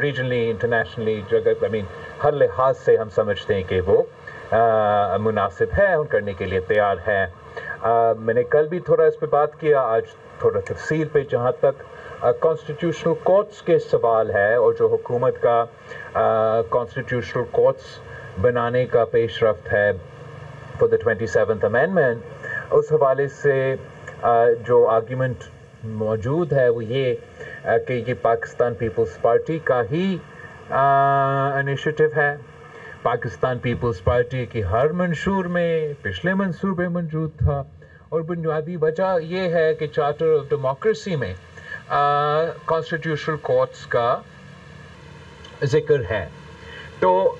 Regionally internationally جگہ ہر لحاظ سے ہم سمجھتے ہیں کہ وہ مناسب ہے، ان کرنے کے لیے تیار ہے. میں نے کل بھی تھوڑا اس پہ بات کیا، آج تھوڑا تفصیل پہ. جہاں تک کانسٹیٹیوشنل کورٹس کے سوال ہے اور جو حکومت کا کانسٹیٹیوشنل کورٹس بنانے کا پیش رفت ہے فور دا 27th amendment، اس حوالے سے جو آرگیومنٹ موجود ہے وہ یہ کہ یہ پاکستان پیپلز پارٹی کا ہی انیشیٹو ہے. پاکستان پیپلز پارٹی کی ہر منشور میں پچھلے منصور میں موجود تھا، اور بنیادی وجہ یہ ہے کہ چارٹر آف ڈیموکریسی میں کانسٹیٹیوشنل کورٹس کا ذکر ہے. تو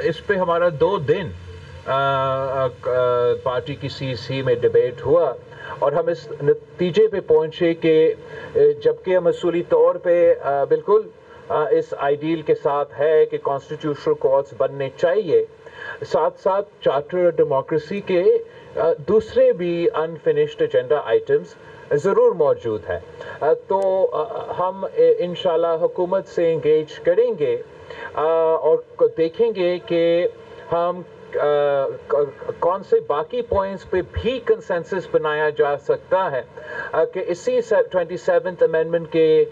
اس پہ ہمارا 2 دن پارٹی کی CC میں ڈیبیٹ ہوا، اور ہم اس نتیجے پہ پہنچے کہ جبکہ ہم اصولی طور پہ بالکل اس آئیڈیل کے ساتھ ہے کہ کانسٹیٹیوشنل کورٹس بننے چاہیے، ساتھ ساتھ چارٹر ڈیموکریسی کے دوسرے بھی انفنشڈ ایجنڈا آئٹمز ضرور موجود ہے. تو ہم انشاءاللہ حکومت سے انگیج کریں گے اور دیکھیں گے کہ ہم کون سے باقی پوائنٹس پہ بھی کنسنسس بنایا جا سکتا ہے کہ اسی 27th amendment کے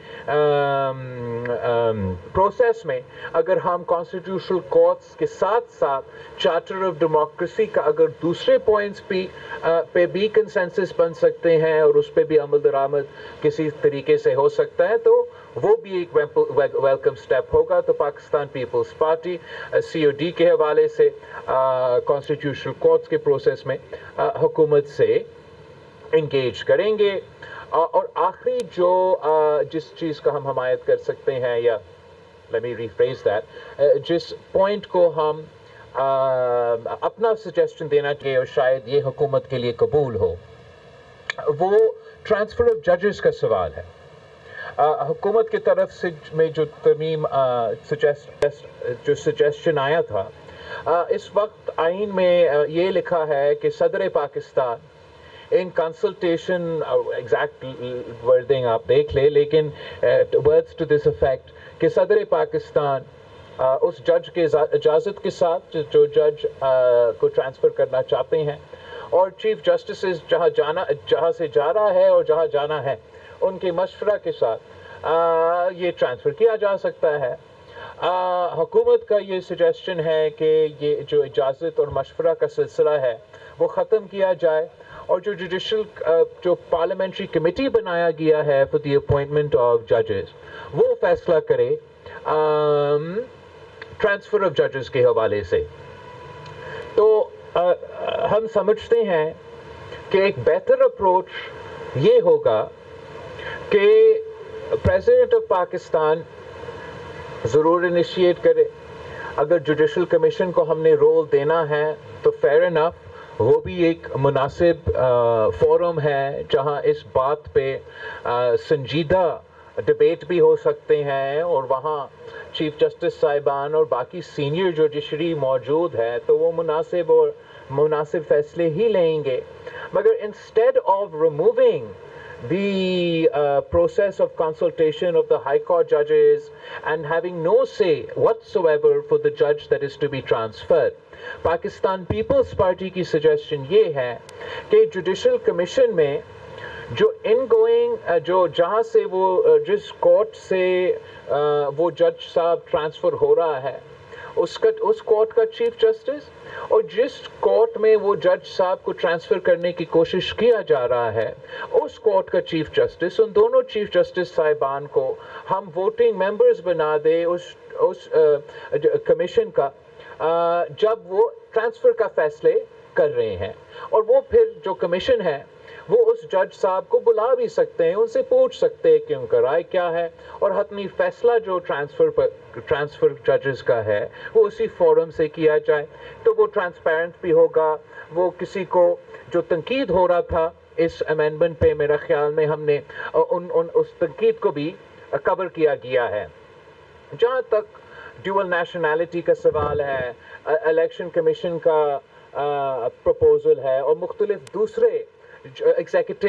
پروسیس میں اگر ہم کانسٹیٹیوشنل کورٹس کے ساتھ ساتھ چارٹر آف ڈیموکریسی کا اگر دوسرے پوائنٹس پہ بھی کنسنسس بن سکتے ہیں اور اس پہ بھی عمل درآمد کسی طریقے سے ہو سکتا ہے، تو وہ بھی ایک ویلکم سٹیپ ہوگا. تو پاکستان پیپلز پارٹی COD کے حوالے سے کانسٹیٹیوشنل کورٹس کے پروسیس میں حکومت سے انگیج کریں گے. اور آخری جو جس چیز کا ہم حمایت کر سکتے ہیں، یا let me rephrase that، جس پوائنٹ کو ہم اپنا سجیشن دینا چاہیے اور شاید یہ حکومت کے لیے قبول ہو، وہ ٹرانسفر آف ججز کا سوال ہے. حکومت کی طرف سے میں جو ترمیم جو سجیشن آیا تھا، اس وقت آئین میں یہ لکھا ہے کہ صدر Pakistan in consultation, exact wording آپ دیکھ لیں، لیکن ورڈز ٹو دس افیکٹ کہ صدر پاکستان اس جج کے اجازت کے ساتھ جو جج کو ٹرانسفر کرنا چاہتے ہیں، اور چیف جسٹسز جہاں سے جا رہا ہے اور جہاں جانا ہے ان کے مشورہ کے ساتھ یہ ٹرانسفر کیا جا سکتا ہے. حکومت کا یہ سجیشن ہے کہ یہ جو اجازت اور مشورہ کا سلسلہ ہے وہ ختم کیا جائے، اور جو جوڈیشل جو پارلیمنٹری کمیٹی بنایا گیا ہے فار دی اپوائنٹمنٹ آف ججز، وہ فیصلہ کرے ٹرانسفر آف ججز کے حوالے سے. تو ہم سمجھتے ہیں کہ ایک بہتر اپروچ یہ ہوگا کہ پریزیڈنٹ آف پاکستان ضرور انیشیٹ کرے. اگر جوڈیشل کمیشن کو ہم نے رول دینا ہے تو فیئر انف، وہ بھی ایک مناسب فورم ہے جہاں اس بات پہ سنجیدہ ڈبیٹ بھی ہو سکتے ہیں، اور وہاں چیف جسٹس صاحبان اور باقی سینئر جوڈیشری موجود ہے تو وہ مناسب فیصلے ہی لیں گے. مگر instead of removing the process of consultation of the High Court judges and having no say whatsoever for the judge that is to be transferred, Pakistan Peoples Party کی سجیشن یہ ہے کہ جوڈیشل کمیشن میں جو ان گوئنگ جو جہاں سے وہ جس کورٹ سے وہ جج صاحب ٹرانسفر ہو رہا ہے اس کورٹ کا چیف جسٹس، اور جس کورٹ میں وہ جج صاحب کو ٹرانسفر کرنے کی کوشش کیا جا رہا ہے اس کورٹ کا چیف جسٹس، ان دونوں چیف جسٹس صاحبان کو ہم ووٹنگ ممبرز بنا دے اس کمیشن کا جب وہ ٹرانسفر کا فیصلے کر رہے ہیں. اور وہ پھر جو کمیشن ہے وہ اس جج صاحب کو بلا بھی سکتے ہیں، ان سے پوچھ سکتے ہیں کہ ان کا رائے کیا ہے، اور حتمی فیصلہ جو ٹرانسفر ججز کا ہے وہ اسی فورم سے کیا جائے. تو وہ ٹرانسپیرنٹ بھی ہوگا. وہ کسی کو جو تنقید ہو رہا تھا اس امینڈمنٹ پہ، میرا خیال میں ہم نے اس تنقید کو بھی کور کیا گیا ہے. جہاں تک ڈیول نیشنلٹی کا سوال ہے، الیکشن کمیشن کا پروپوزل ہے، اور مختلف دوسرے executive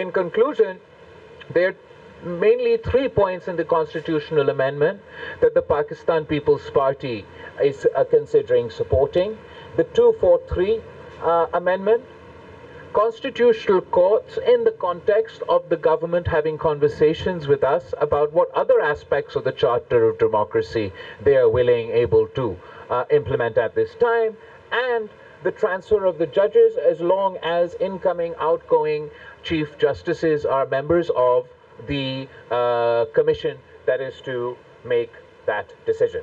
in conclusion, there are mainly 3 points in the constitutional amendment that the Pakistan People's Party is considering supporting. The 243 amendment, constitutional courts in the context of the government having conversations with us about what other aspects of the Charter of Democracy they are willing, able to implement at this time, and the transfer of the judges as long as incoming, outgoing Chief Justices are members of the commission that is to make that decision.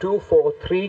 243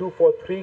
243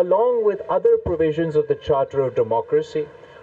along with other provisions of the Charter of Democracy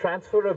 transfer of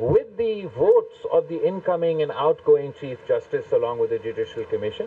with the votes of the incoming and outgoing Chief Justice along with the Judicial Commission,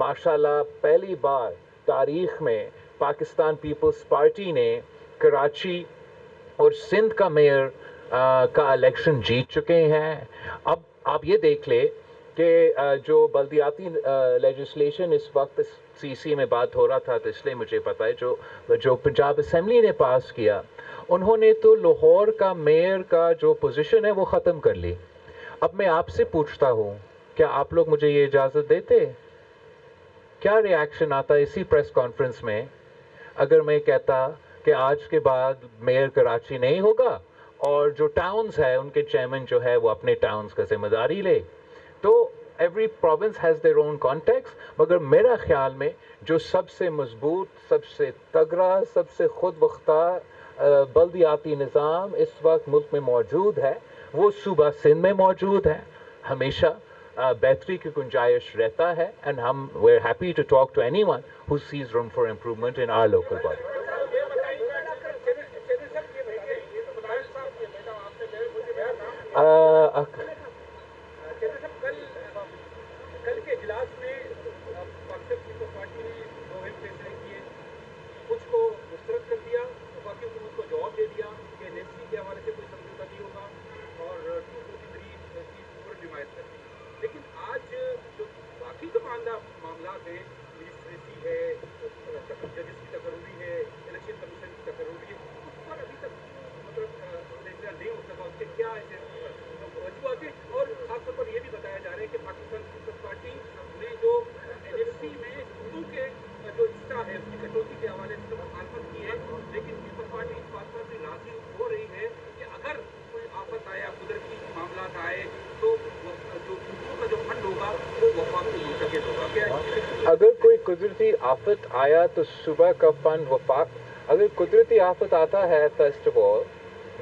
ماشاءاللہ پہلی بار تاریخ میں Pakistan Peoples party نے کراچی اور سندھ کا mayor کا election جیت چکے ہیں. اب آپ یہ دیکھ لیں کہ جو بلدیاتی لیجسلیشن اس وقت سی سی میں بات ہو رہا تھا تو اس لیے مجھے پتا ہے جو پنجاب اسمبلی نے پاس کیا انہوں نے تو لاہور کا میئر کا جو پوزیشن ہے وہ ختم کر لی. اب میں آپ سے پوچھتا ہوں کیا آپ لوگ مجھے یہ اجازت دیتے؟ کیا ری ایکشن آتا اسی پریس کانفرنس میں اگر میں کہتا کہ آج کے بعد میئر کراچی نہیں ہوگا اور جو ٹاؤنز ہے ان کے چیئرمین جو ہے وہ اپنے ٹاؤنز کا ذمہ داری لے؟ تو every province has their own contexts. مگر میرا خیال میں جو سب سے مضبوط، سب سے تگڑا، سب سے خود مختار بلدیاتی نظام اس وقت ملک میں موجود ہے وہ صوبہ سندھ میں موجود ہے. ہمیشہ بہتری کی گنجائش رہتا ہے اینڈ ہم we are happy to talk to anyone who sees room for improvement in our local body. کل کے اجلاس میں پاکستان پیپلز پارٹی نے دو اہم فیصلے کیے. کچھ کو مسترد کر دیا، وفاقی حکومت کو جواب دے دیا کہ این ایس سی کے حوالے سے کوئی سمجھوتہ نہیں ہوگا اور 243 کی پورا حمایت کر دی. لیکن آج جو باقی جو معاملات ہیں، مجسٹریسی ہے، ججز کی تقرری ہے، الیکشن کمیشن کی تقرری ہے، اس پر ابھی تک مطلب فیصلہ نہیں ہو سکا. اس کے کیا ایسے وجوہات ہیں؟ اور خاص طور پر یہ بھی بتایا جا رہا ہے کہ پاکستان پیپلز پارٹی نے جو این ایف سی میں اردو کے جو حصہ ہے اس کی کٹوتی کے حوالے سے مخالفت کی ہے، لیکن پیپلز پارٹی اس بات پر بھی راضی ہو رہی ہے کہ اگر کوئی آفت آیا، قدرتی معاملات آئے تو جو اردو کا جو فنڈ ہوگا وہ وفاق کو منتقل ہوگا. کیا اگر کوئی قدرتی آفت آیا تو صوبہ کا فنڈ وفاق، اگر قدرتی آفت آتا ہے first of all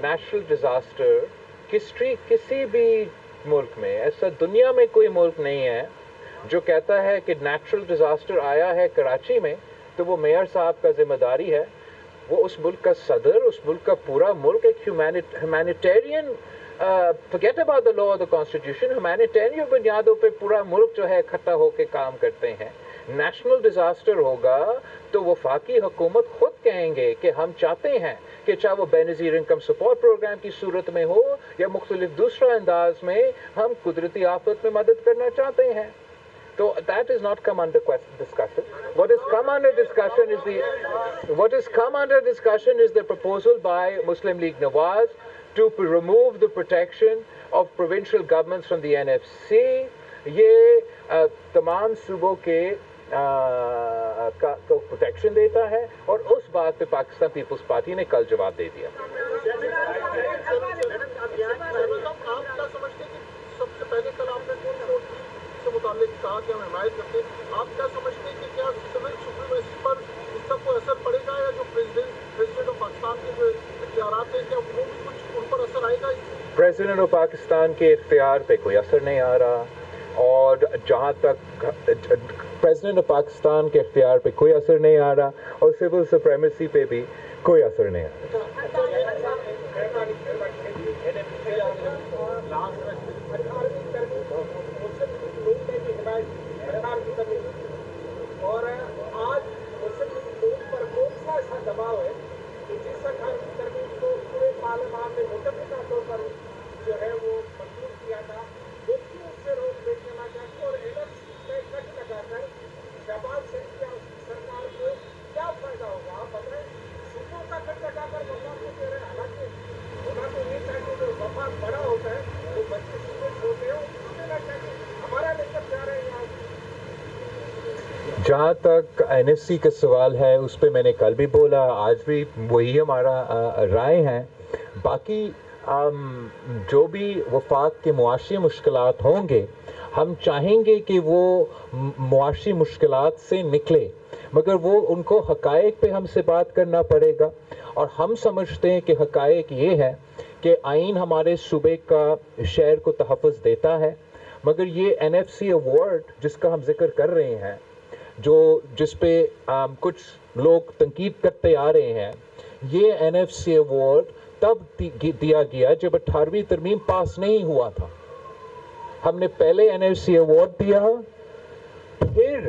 national disaster کسی بھی ملک میں، ایسا دنیا میں کوئی ملک نہیں ہے جو کہتا ہے کہ نیچرل ڈیزاسٹر آیا ہے کراچی میں تو وہ میئر صاحب کا ذمہ داری ہے. وہ اس ملک کا صدر، اس ملک کا پورا ملک ایک humanitarian forget about the law or the constitution، humanitarian بنیادوں پہ پورا ملک جو ہے اکٹھا ہو کے کام کرتے ہیں. نیشنل ڈیزاسٹر ہوگا تو وفاقی حکومت خود کہیں گے کہ ہم چاہتے ہیں کہ چاہے وہ بے نظیر انکم سپورٹ پروگرام کی صورت میں ہو یا مختلف دوسرا انداز میں ہم قدرتی آفت میں مدد کرنا چاہتے ہیں. So that is not come under discussion. What has come under discussion is the proposal by Muslim League Nawaz to remove the protection of provincial governments from the NFC. یہ تمام صوبوں کے کو پروٹیکشن دیتا ہے اور اس بات پہ پاکستان پیپلز پارٹی نے کل جواب دے دیا. متعلق کہا کہ ہم حمایت کرتے ہیں، آپ کیا سمجھتے ہیں کہ کیا سول سپریمیسی پر اس کا کوئی اثر پڑے گا یا جو پریزیڈنٹ آف پاکستان کے جو اختیارات ہیں کیا وہ بھی کچھ ان پر اثر آئے گا؟ پریزیڈنٹ آف پاکستان کے اختیار پہ کوئی اثر نہیں آ رہا اور جہاں تک پریزیڈنٹ آف پاکستان کے اختیار پہ کوئی اثر نہیں آ رہا اور سول سپریمیسی پہ بھی کوئی اثر نہیں آ رہا. اور آج مسلم لیگ پر کون سا ایسا دباؤ ہے کہ جس کا ترمیم کو پورے پارلیمان میں متفقہ طور پر جو ہے وہ منظور کیا تھا، وہ کیوں اس سے روک دینا چاہتے اور ایلرجی پہ کٹ لگا کر شہباز شریف یا اس کی سرکار کو کیا فائدہ ہوگا؟ آپ بتائیں. صوبوں کا کٹ لگا کر وفاق کو دے رہے ہیں، حالانکہ انہوں کو یہ چاہیے جو وفاق بڑا ہوتا ہے وہ بچے صوبے چھوٹے ہیں ان کو دینا چاہیے. ہمارا لے کر جا رہے ہیں یہاں. جہاں تک این ایف سی کا سوال ہے اس پہ میں نے کل بھی بولا، آج بھی وہی ہمارا رائے ہے. باقی جو بھی وفاق کے معاشی مشکلات ہوں گے ہم چاہیں گے کہ وہ معاشی مشکلات سے نکلے، مگر وہ ان کو حقائق پہ ہم سے بات کرنا پڑے گا. اور ہم سمجھتے ہیں کہ حقائق یہ ہے کہ آئین ہمارے صوبے کا شہر کو تحفظ دیتا ہے، مگر یہ این ایف سی ایوارڈ جس کا ہم ذکر کر رہے ہیں جس پہ کچھ لوگ تنقید کرتے آ رہے ہیں، یہ این ایف سی ایوارڈ تب دیا گیا جب 18ویں ترمیم پاس نہیں ہوا تھا. ہم نے پہلے این ایف سی ایوارڈ دیا، پھر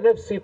NFC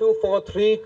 243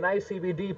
NICVD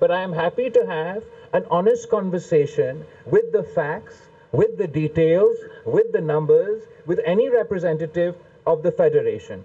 But I am happy to have an honest conversation with the facts, with the details, with the numbers, with any representative of the federation.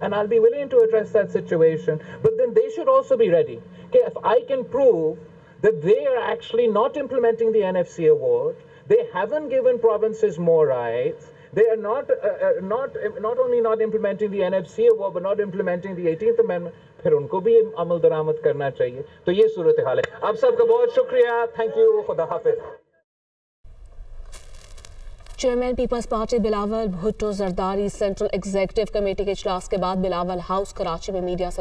And I'll be willing to address that situation. But then they should also be ready. Okay, if I can prove that they are actually not implementing the NFC award, they haven't given provinces more rights, they are not only not implementing the NFCA but not implementing the 18th Amendment. پھر ان کو بھی عمل درآمد کرنا چاہیے. تو یہ صورتحال ہے. آپ سب کا بہت شکریہ. Thank you. خدا حافظ. Chairman Peoples Party Bilawal Bhutto Zardari central executive committee کے اجلاس کے بعد بلاول ہاؤس کراچی میں میڈیا سے